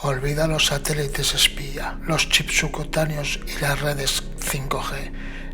Olvida los satélites espía, los chips subcutáneos y las redes 5G.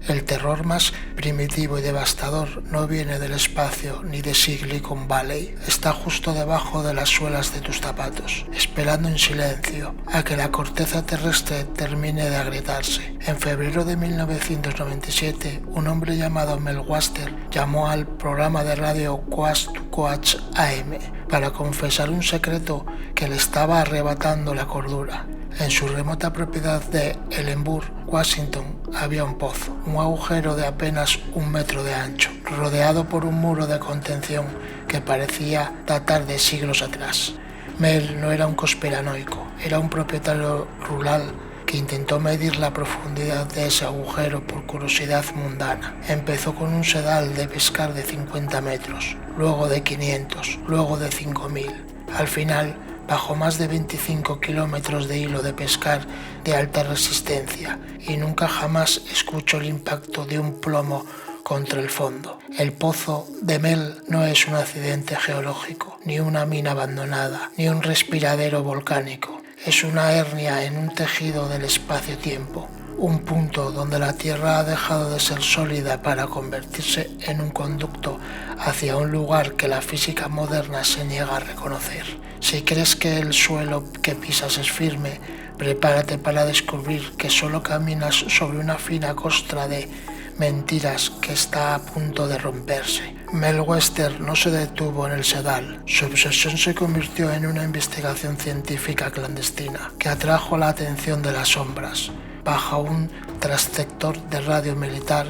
El terror más primitivo y devastador no viene del espacio ni de Silicon Valley. Está justo debajo de las suelas de tus zapatos, esperando en silencio a que la corteza terrestre termine de agrietarse. En febrero de 1997, un hombre llamado Mel Waster llamó al programa de radio Coast to Coast AM para confesar un secreto que le estaba arrebatando la cordura. En su remota propiedad de Ellenburg, Washington, había un pozo, un agujero de apenas 1 metro de ancho, rodeado por un muro de contención que parecía datar de siglos atrás. Mel no era un conspiranoico, era un propietario rural que intentó medir la profundidad de ese agujero por curiosidad mundana. Empezó con un sedal de pescar de 50 metros, luego de 500, luego de 5000. Al final, bajó más de 25 kilómetros de hilo de pescar de alta resistencia y nunca jamás escuchó el impacto de un plomo contra el fondo. El pozo de Mel no es un accidente geológico, ni una mina abandonada, ni un respiradero volcánico. Es una hernia en un tejido del espacio-tiempo, un punto donde la Tierra ha dejado de ser sólida para convertirse en un conducto hacia un lugar que la física moderna se niega a reconocer. Si crees que el suelo que pisas es firme, prepárate para descubrir que solo caminas sobre una fina costra de mentiras que está a punto de romperse. Mel Waster no se detuvo en el sedal. Su obsesión se convirtió en una investigación científica clandestina que atrajo la atención de las sombras. Bajo un transceptor de radio militar,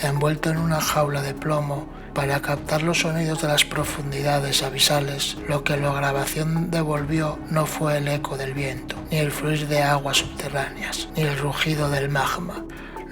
envuelto en una jaula de plomo, para captar los sonidos de las profundidades abisales, lo que la grabación devolvió no fue el eco del viento, ni el fluir de aguas subterráneas, ni el rugido del magma.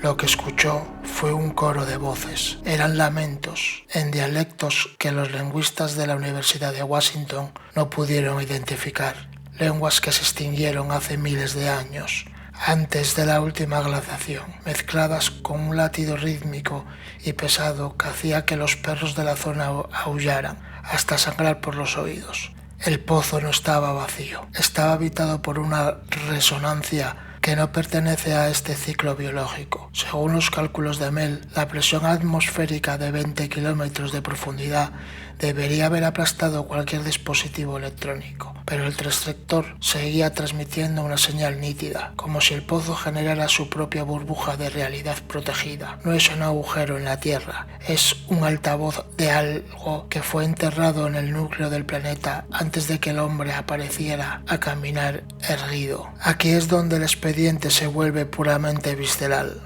Lo que escuchó fue un coro de voces. Eran lamentos en dialectos que los lingüistas de la Universidad de Washington no pudieron identificar, lenguas que se extinguieron hace miles de años, antes de la última glaciación, mezcladas con un latido rítmico y pesado que hacía que los perros de la zona aullaran hasta sangrar por los oídos. El pozo no estaba vacío, estaba habitado por una resonancia que no pertenece a este ciclo biológico. Según los cálculos de Mel, la presión atmosférica de 20 kilómetros de profundidad debería haber aplastado cualquier dispositivo electrónico, pero el transceptor seguía transmitiendo una señal nítida, como si el pozo generara su propia burbuja de realidad protegida. No es un agujero en la Tierra, es un altavoz de algo que fue enterrado en el núcleo del planeta antes de que el hombre apareciera a caminar erguido. Aquí es donde el expediente se vuelve puramente visceral.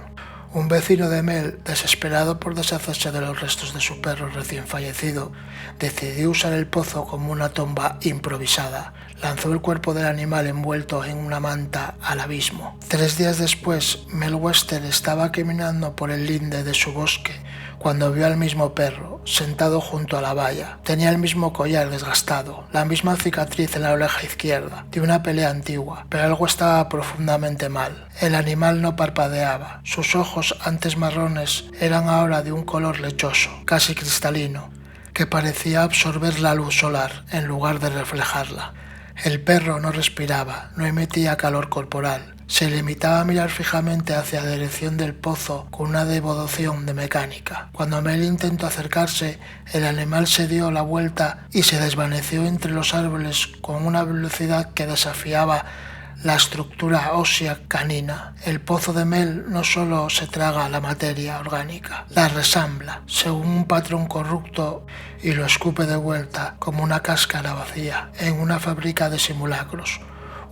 Un vecino de Mel, desesperado por deshacerse de los restos de su perro recién fallecido, decidió usar el pozo como una tumba improvisada. Lanzó el cuerpo del animal envuelto en una manta al abismo. 3 días después, Mel Waster estaba caminando por el linde de su bosque cuando vio al mismo perro, sentado junto a la valla. Tenía el mismo collar desgastado, la misma cicatriz en la oreja izquierda, de una pelea antigua, pero algo estaba profundamente mal. El animal no parpadeaba, sus ojos, antes marrones, eran ahora de un color lechoso, casi cristalino, que parecía absorber la luz solar en lugar de reflejarla. El perro no respiraba, no emitía calor corporal. Se limitaba a mirar fijamente hacia la dirección del pozo con una devoción de mecánica. Cuando Mel intentó acercarse, el animal se dio la vuelta y se desvaneció entre los árboles con una velocidad que desafiaba la estructura ósea canina. El pozo de Mel no solo se traga la materia orgánica, la resambla según un patrón corrupto y lo escupe de vuelta como una cáscara vacía en una fábrica de simulacros.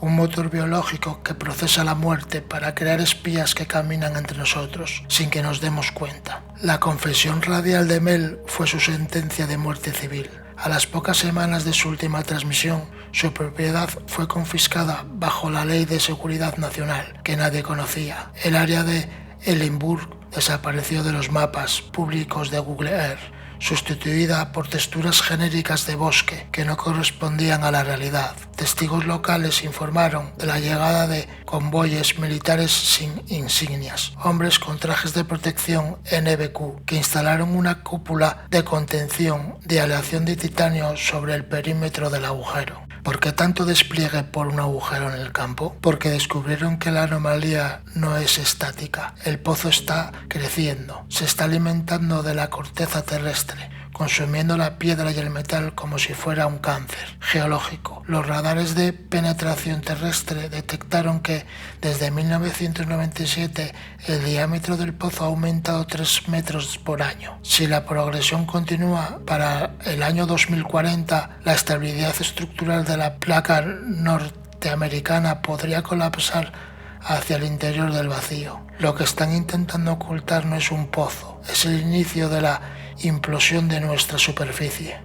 Un motor biológico que procesa la muerte para crear espías que caminan entre nosotros sin que nos demos cuenta. La confesión radial de Mel fue su sentencia de muerte civil. A las pocas semanas de su última transmisión, su propiedad fue confiscada bajo la Ley de Seguridad Nacional, que nadie conocía. El área de Ellenburg desapareció de los mapas públicos de Google Earth, sustituida por texturas genéricas de bosque que no correspondían a la realidad. Testigos locales informaron de la llegada de convoyes militares sin insignias, hombres con trajes de protección NBQ que instalaron una cúpula de contención de aleación de titanio sobre el perímetro del agujero. ¿Por qué tanto despliegue por un agujero en el campo? Porque descubrieron que la anomalía no es estática. El pozo está creciendo, se está alimentando de la corteza terrestre, consumiendo la piedra y el metal como si fuera un cáncer geológico. Los radares de penetración terrestre detectaron que desde 1997 el diámetro del pozo ha aumentado 3 metros por año. Si la progresión continúa, para el año 2040 la estabilidad estructural de la placa norteamericana podría colapsar hacia el interior del vacío. Lo que están intentando ocultar no es un pozo, es el inicio de la implosión de nuestra superficie.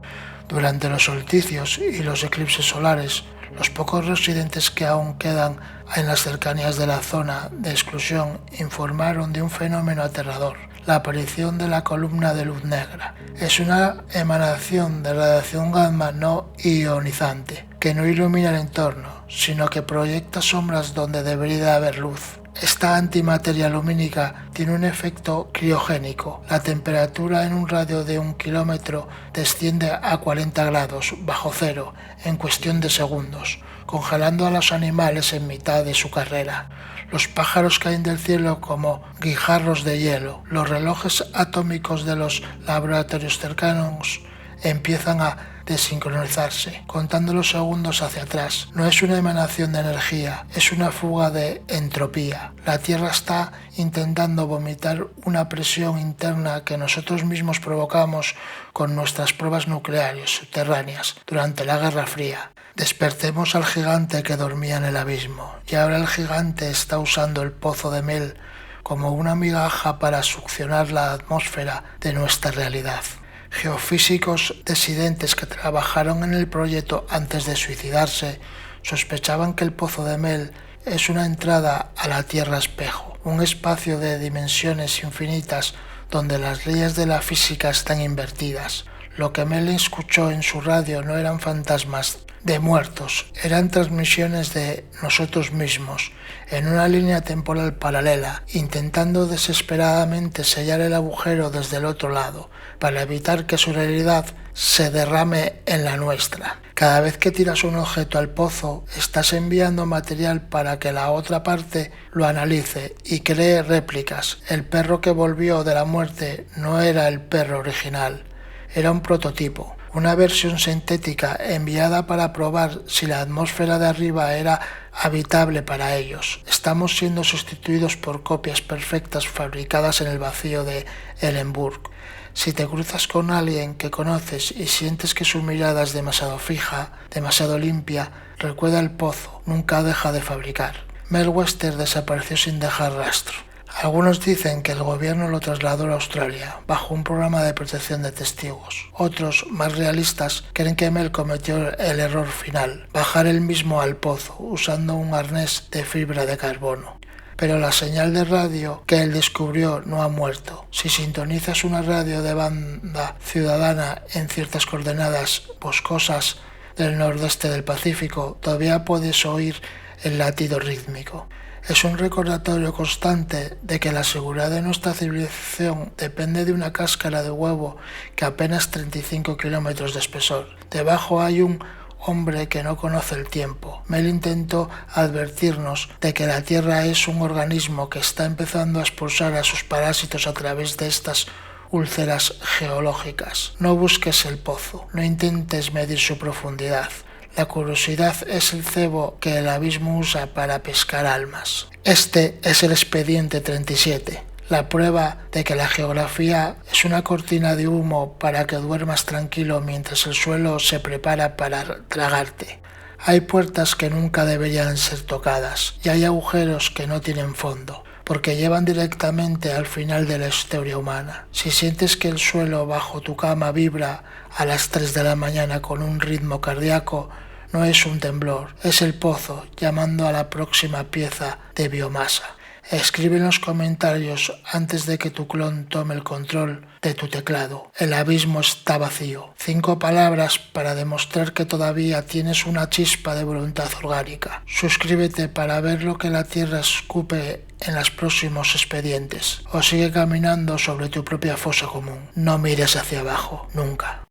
Durante los solsticios y los eclipses solares, los pocos residentes que aún quedan en las cercanías de la zona de exclusión informaron de un fenómeno aterrador: la aparición de la columna de luz negra. Es una emanación de radiación gamma no ionizante, que no ilumina el entorno, sino que proyecta sombras donde debería haber luz. Esta antimateria lumínica tiene un efecto criogénico. La temperatura en un radio de 1 kilómetro desciende a 40 grados bajo cero en cuestión de segundos, congelando a los animales en mitad de su carrera. Los pájaros caen del cielo como guijarros de hielo. Los relojes atómicos de los laboratorios cercanos empiezan a desincronizarse, contando los segundos hacia atrás. No es una emanación de energía, es una fuga de entropía. La Tierra está intentando vomitar una presión interna que nosotros mismos provocamos con nuestras pruebas nucleares subterráneas durante la Guerra Fría. Despertemos al gigante que dormía en el abismo, y ahora el gigante está usando el pozo de Mel como una migaja para succionar la atmósfera de nuestra realidad. Geofísicos disidentes que trabajaron en el proyecto antes de suicidarse sospechaban que el pozo de Mel es una entrada a la Tierra espejo, un espacio de dimensiones infinitas donde las leyes de la física están invertidas. Lo que Mel escuchó en su radio no eran fantasmas de muertos, eran transmisiones de nosotros mismos, en una línea temporal paralela, intentando desesperadamente sellar el agujero desde el otro lado, para evitar que su realidad se derrame en la nuestra. Cada vez que tiras un objeto al pozo, estás enviando material para que la otra parte lo analice y cree réplicas. El perro que volvió de la muerte no era el perro original, era un prototipo, una versión sintética enviada para probar si la atmósfera de arriba era habitable para ellos. Estamos siendo sustituidos por copias perfectas fabricadas en el vacío de Ellenburg. Si te cruzas con alguien que conoces y sientes que su mirada es demasiado fija, demasiado limpia, recuerda el pozo, nunca deja de fabricar. Mel Webster desapareció sin dejar rastro. Algunos dicen que el gobierno lo trasladó a Australia bajo un programa de protección de testigos. Otros, más realistas, creen que Mel cometió el error final, bajar él mismo al pozo usando un arnés de fibra de carbono. Pero la señal de radio que él descubrió no ha muerto. Si sintonizas una radio de banda ciudadana en ciertas coordenadas boscosas del nordeste del Pacífico, todavía puedes oír el latido rítmico. Es un recordatorio constante de que la seguridad de nuestra civilización depende de una cáscara de huevo que apenas 35 kilómetros de espesor. Debajo hay un hombre que no conoce el tiempo. Mel intentó advertirnos de que la Tierra es un organismo que está empezando a expulsar a sus parásitos a través de estas úlceras geológicas. No busques el pozo, no intentes medir su profundidad. La curiosidad es el cebo que el abismo usa para pescar almas. Este es el expediente 37, la prueba de que la geografía es una cortina de humo para que duermas tranquilo mientras el suelo se prepara para tragarte. Hay puertas que nunca deberían ser tocadas y hay agujeros que no tienen fondo, porque llevan directamente al final de la historia humana. Si sientes que el suelo bajo tu cama vibra a las 3 de la mañana con un ritmo cardíaco, no es un temblor, es el pozo llamando a la próxima pieza de biomasa. Escribe en los comentarios antes de que tu clon tome el control de tu teclado. El abismo está vacío. 5 palabras para demostrar que todavía tienes una chispa de voluntad orgánica. Suscríbete para ver lo que la Tierra escupe en los próximos expedientes. O sigue caminando sobre tu propia fosa común. No mires hacia abajo, nunca.